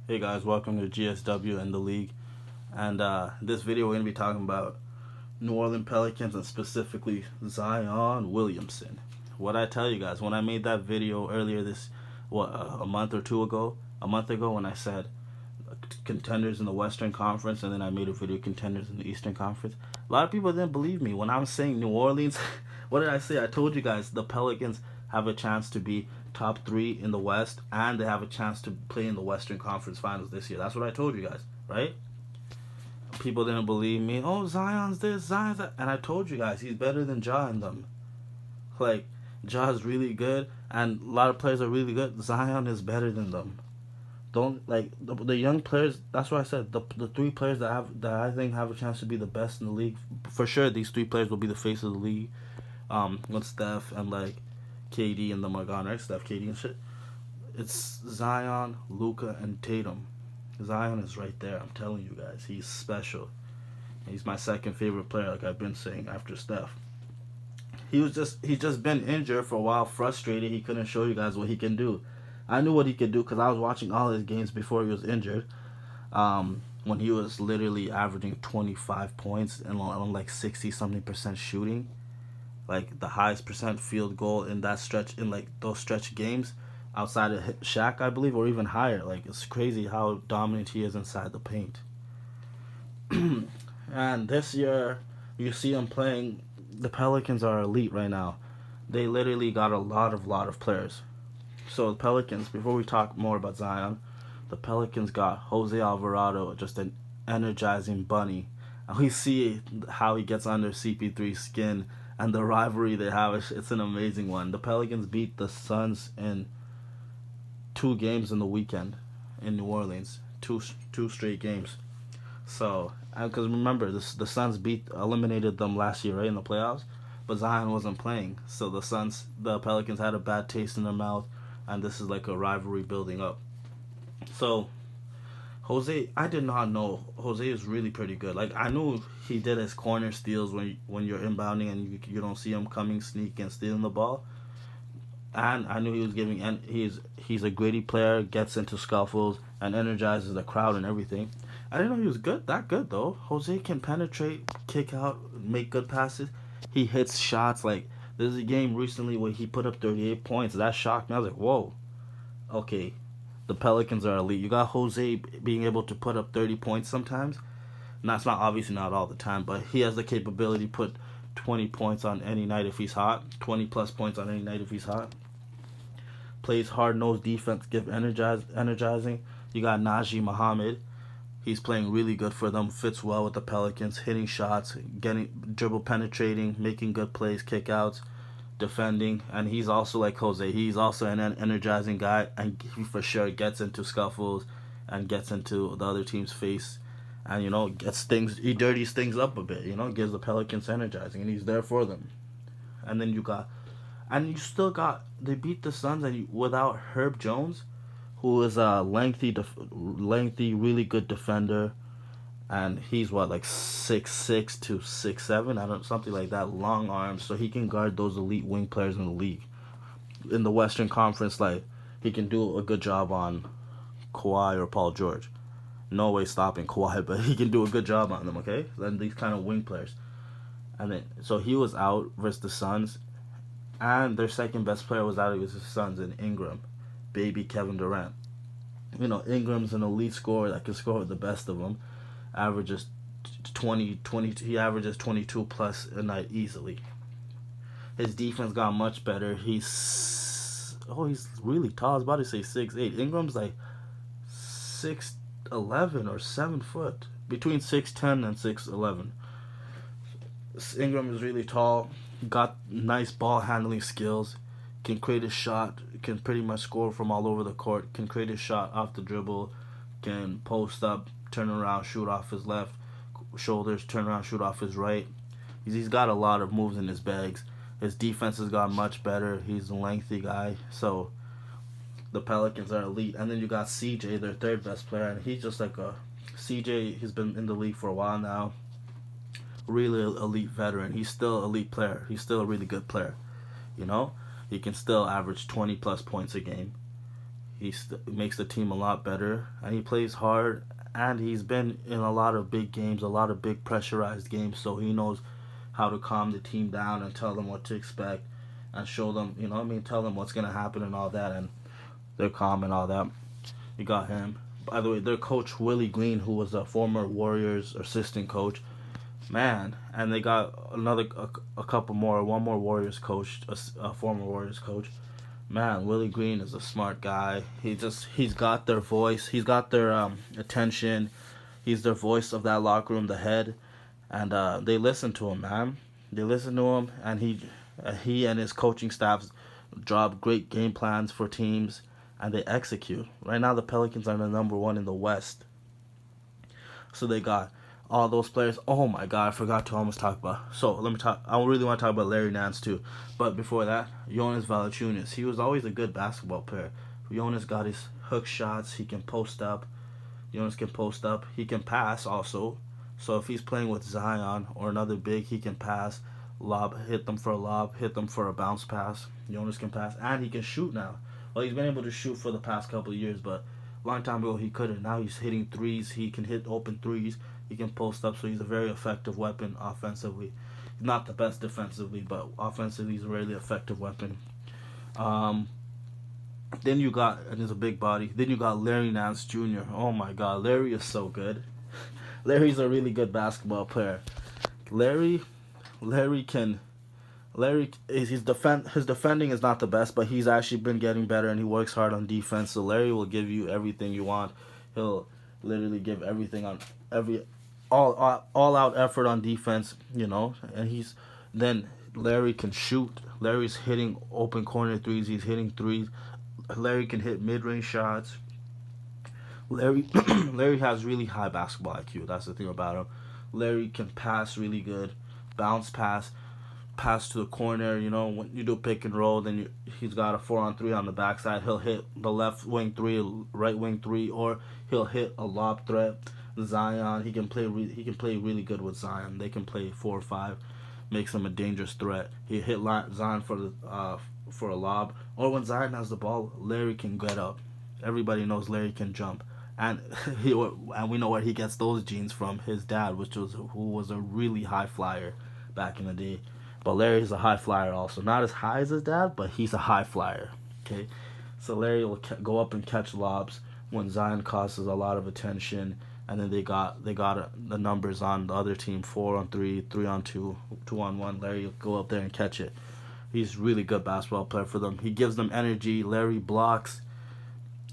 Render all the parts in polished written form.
Hey guys, welcome to GSW and the league. And this video we're gonna be talking about New Orleans Pelicans and specifically Zion Williamson. What I tell you guys when I made that video earlier a month or two ago, a month ago when I said contenders in the Western Conference, and then I made a video contenders in the Eastern Conference. A lot of people didn't believe me when I was saying New Orleans. What did I say? I told you guys the Pelicans have a chance to be top three in the West, and they have a chance to play in the Western Conference Finals this year. That's what I told you guys, right? People didn't believe me. Oh, Zion's this, Zion's that, and I told you guys he's better than Ja in them. Like Ja's really good, and a lot of players are really good. Zion is better than them. Don't like the young players. That's why I said the three players that I think have a chance to be the best in the league for sure. These three players will be the face of the league. With Steph and like KD and the Margon, right? Steph, KD and shit. It's Zion, Luca, and Tatum. Zion is right there. I'm telling you guys, he's special. He's my second favorite player, like I've been saying after Steph. He's just been injured for a while, frustrated. He couldn't show you guys what he can do. I knew what he could do because I was watching all his games before he was injured. When he was literally averaging 25 points and on like 60 something percent shooting, like the highest percent field goal in that stretch in like those stretch games outside of Shaq, I believe, or even higher. Like it's crazy how dominant he is inside the paint. And this year, you see him playing. The Pelicans are elite right now. They literally got a lot of players. So the Pelicans, before we talk more about Zion, the Pelicans got Jose Alvarado, just an energizing bunny. And we see how he gets under CP3's skin and the rivalry they have. It's an amazing one. The Pelicans beat the Suns in two games in the weekend in New Orleans, two straight games. So, because remember, the Suns eliminated them last year, right, in the playoffs, but Zion wasn't playing. So the Pelicans had a bad taste in their mouth, and this is like a rivalry building up. So, Jose, I did not know Jose is really pretty good. Like I knew he did his corner steals when you're inbounding and you don't see him coming, sneaking, and stealing the ball. And I knew he was giving, and he's a gritty player, gets into scuffles and energizes the crowd and everything. I didn't know he was that good though. Jose can penetrate, kick out, make good passes. He hits shots like there's a game recently where he put up 38 points. That shocked me. I was like, whoa, okay, the Pelicans are elite. You got Jose being able to put up 30 points sometimes. And that's not obviously not all the time, but he has the capability to put 20 points on any night if he's hot. 20 plus points on any night if he's hot. Plays hard nosed defense, energizing. You got Najee Muhammad. He's playing really good for them. Fits well with the Pelicans, hitting shots, getting dribble penetrating, making good plays, kickouts, defending, and he's also like Jose. He's also an energizing guy, and he for sure gets into scuffles and gets into the other team's face, and gets things. He dirties things up a bit. Gives the Pelicans energizing, and he's there for them. And then you still got. They beat the Suns, and without Herb Jones, who is a lengthy, really good defender, and he's what, like 6'6" to 6'7", I don't, something like that, long arms, so he can guard those elite wing players in the league. In the Western Conference, like he can do a good job on Kawhi or Paul George. No way stopping Kawhi, but he can do a good job on them. Okay, then these kind of wing players, and then so he was out versus the Suns, and their second best player was out against the Suns in Ingram, baby Kevin Durant. Ingram's an elite scorer that can score with the best of them. Averages 20. He averages 22 plus a night easily. His defense got much better. He's really tall. I was about to say 6'8". Ingram's like 6'11" or 7 foot, between 6'10" and 6'11". Ingram is really tall. Got nice ball handling skills. Can create a shot. Can pretty much score from all over the court. Can create a shot off the dribble. Can post up, turn around, shoot off his left shoulders, turn around, shoot off his right. He's got a lot of moves in his bags. His defense has got much better. He's a lengthy guy, so the Pelicans are elite. And then you got CJ, their third best player, and he's just like a CJ. He's been in the league for a while now. Really elite veteran. He's still an elite player. He's still a really good player. You know, he can still average 20 plus points a game. makes the team a lot better, and he plays hard. And he's been in a lot of big games, a lot of big pressurized games, so he knows how to calm the team down and tell them what to expect and show them, tell them what's gonna happen and all that, and they're calm and all that. You got him. By the way, their coach Willie Green, who was a former Warriors assistant coach, man, and they got a couple more, one more Warriors coach, a former Warriors coach. Man, Willie Green is a smart guy. He's got their voice. He's got their attention. He's their voice of that locker room, the head, and they listen to him, man. They listen to him, and he and his coaching staffs drop great game plans for teams, and they execute. Right now, the Pelicans are the number one in the West. So they got all those players. Oh my God, I forgot to almost talk about. So let me talk. I really want to talk about Larry Nance too. But before that, Jonas Valanciunas. He was always a good basketball player. Jonas got his hook shots. He can post up. Jonas can post up. He can pass also. So if he's playing with Zion or another big, he can pass, hit them for a lob, hit them for a bounce pass. Jonas can pass, and he can shoot now. Well, he's been able to shoot for the past couple of years, but a long time ago he couldn't. Now he's hitting threes. He can hit open threes. He can post up, so he's a very effective weapon offensively. He's not the best defensively, but offensively he's a really effective weapon. Then you got, and he's a big body. Then you got Larry Nance Jr. Oh my God, Larry is so good. Larry's a really good basketball player. Larry can. His defending is not the best, but he's actually been getting better, and he works hard on defense. So Larry will give you everything you want. He'll literally give everything on all out effort on defense, and then Larry can shoot. Larry's hitting open corner threes. He's hitting threes. Larry can hit mid-range shots. Larry has really high basketball IQ. That's the thing about him. Larry can pass really good, bounce pass to the corner. When you do pick and roll, then he's got a 4-on-3 on the backside. He'll hit the left wing three, right wing three, or he'll hit a lob threat. Zion, he can play really good with Zion. They can play 4 or 5, makes him a dangerous threat. He hit Zion for a lob, or when Zion has the ball, Larry can get up. Everybody knows Larry can jump, and we know where he gets those genes from. His dad, who was a really high flyer back in the day. But Larry's a high flyer also, not as high as his dad, but he's a high flyer. Okay, so Larry will go up and catch lobs when Zion causes a lot of attention. And then they got the numbers on the other team, 4-on-3, 3-on-2, 2-on-1. Larry will go up there and catch it. He's a really good basketball player for them. He gives them energy. Larry blocks.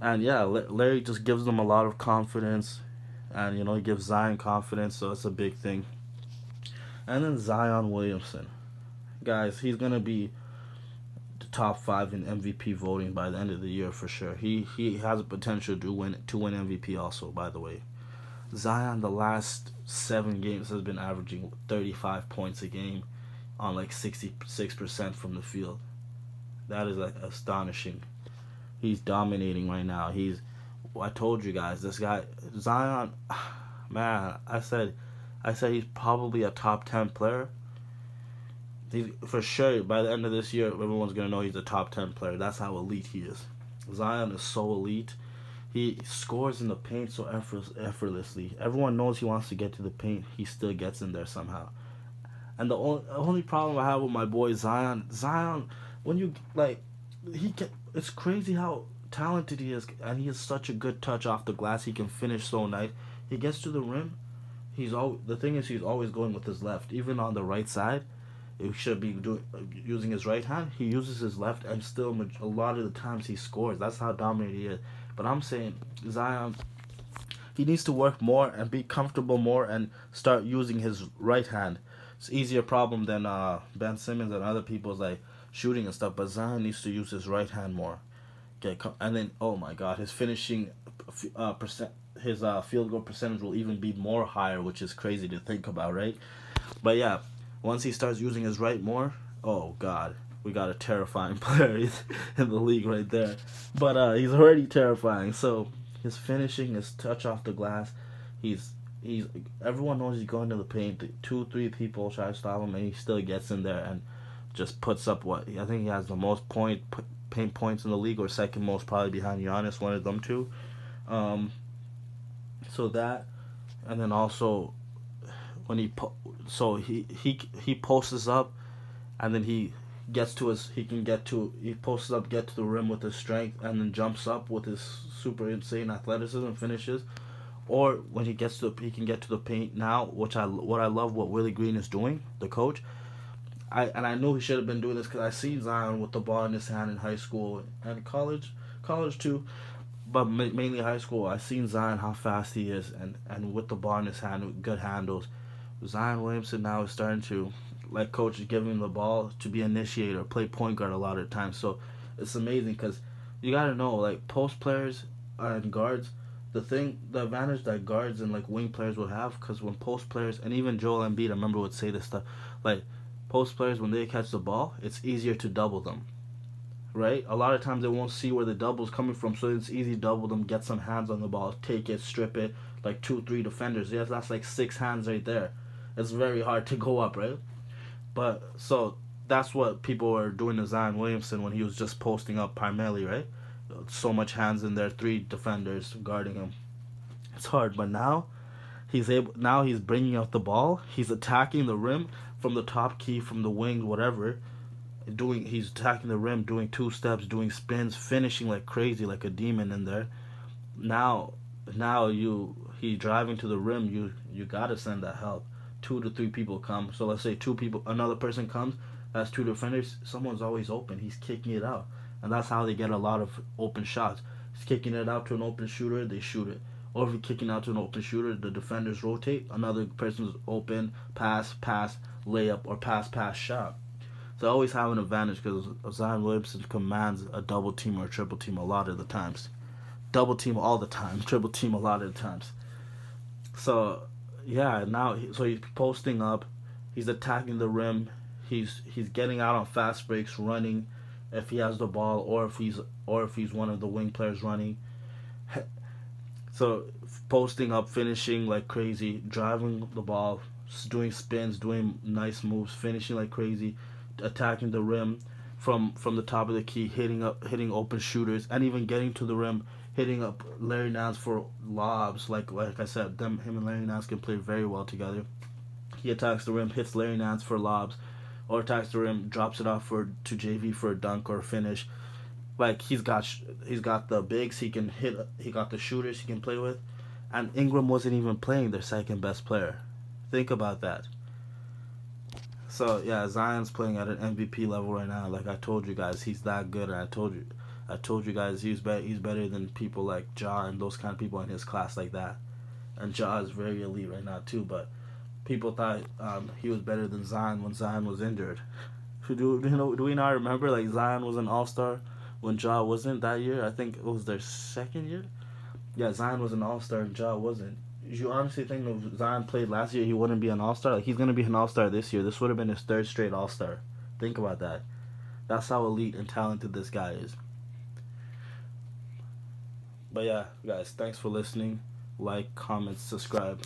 And yeah, Larry just gives them a lot of confidence. And, he gives Zion confidence, so it's a big thing. And then Zion Williamson. Guys, he's going to be the top 5 in MVP voting by the end of the year for sure. He has a potential to win MVP also, by the way. Zion, the last 7 games, has been averaging 35 points a game on 66% from the field. That is astonishing. He's dominating right now. I told you guys, this guy, Zion, man, I said he's probably a top 10 player. For sure, by the end of this year, everyone's going to know he's a top 10 player. That's how elite he is. Zion is so elite. He scores in the paint so effortlessly. Everyone knows he wants to get to the paint. He still gets in there somehow. And the only problem I have with my boy Zion, when you it's crazy how talented he is, and he has such a good touch off the glass. He can finish so nice. He gets to the rim. The thing is, he's always going with his left, even on the right side. He should be using his right hand. He uses his left, and still a lot of the times he scores. That's how dominant he is. But I'm saying Zion, he needs to work more and be comfortable more and start using his right hand. It's an easier problem than Ben Simmons and other people's shooting and stuff. But Zion needs to use his right hand more. And then oh my God, his finishing his field goal percentage will even be more higher, which is crazy to think about, right? But yeah, once he starts using his right more, oh God, we got a terrifying player in the league right there. But he's already terrifying. So his finishing, his touch off the glass, he's everyone knows he's going to the paint. 2-3 people try to stop him, and he still gets in there and just puts up I think he has the most paint points in the league, or second most, probably behind Giannis, one of them two. Um, so that, and then also when so he posts up, and then he can get to he posts up, get to the rim with his strength, and then jumps up with his super insane athleticism and finishes. Or when he can get to the paint now, what I love what Willie Green is doing, the coach. I knew he should have been doing this because I seen Zion with the ball in his hand in high school and college too, but mainly high school. I seen Zion how fast he is, and with the ball in his hand with good handles. Zion Williamson now is starting to, like, coach is giving him the ball to be initiator, play point guard a lot of times. So it's amazing because you gotta know, like, post players and guards. The advantage that guards and like wing players will have, because when post players, and even Joel Embiid, I remember, would say this stuff, like, post players, when they catch the ball, it's easier to double them, right? A lot of times they won't see where the double's coming from, so it's easy to double them, get some hands on the ball, take it, strip it, like 2, 3 defenders. Yes, that's like 6 hands right there. It's very hard to go up, right? But so that's what people were doing to Zion Williamson when he was just posting up primarily, right? So much hands in there, 3 defenders guarding him. It's hard, but now he's bringing out the ball. He's attacking the rim from the top key, from the wing, whatever. He's attacking the rim, doing 2 steps, doing spins, finishing like crazy, like a demon in there. Now, he driving to the rim. You gotta send that help. 2 to 3 people come. So let's say another person comes. That's 2 defenders. Someone's always open. He's kicking it out, and that's how they get a lot of open shots. He's kicking it out to an open shooter. They shoot it. Or if he's kicking out to an open shooter, the defenders rotate. Another person's open, pass, layup, or pass, shot. So I always have an advantage because Zion Williamson commands a double team or a triple team a lot of the times. Double team all the time, triple team a lot of the times. So yeah, so he's posting up, he's attacking the rim, he's getting out on fast breaks, running if he has the ball, or if he's one of the wing players running. So posting up, finishing like crazy, driving the ball, doing spins, doing nice moves, finishing like crazy, attacking the rim from the top of the key, hitting open shooters, and even getting to the rim, hitting up Larry Nance for lobs. Like I said, him and Larry Nance can play very well together. He attacks the rim, hits Larry Nance for lobs, or attacks the rim, drops it off to JV for a dunk or a finish. Like, he's got the bigs he can hit. He got the shooters he can play with, and Ingram wasn't even playing their second best player. Think about that. So yeah, Zion's playing at an MVP level right now. Like I told you guys, he's that good, and I told you guys he's better than people like Ja and those kind of people in his class like that. And Ja is very elite right now too. But people thought he was better than Zion when Zion was injured. Do we not remember, like, Zion was an All Star when Ja wasn't that year? I think it was their second year. Yeah, Zion was an All Star and Ja wasn't. You honestly think if Zion played last year, he wouldn't be an All Star? Like, he's gonna be an All Star this year. This would have been his third straight All Star. Think about that. That's how elite and talented this guy is. But yeah, guys, thanks for listening. Like, comment, subscribe.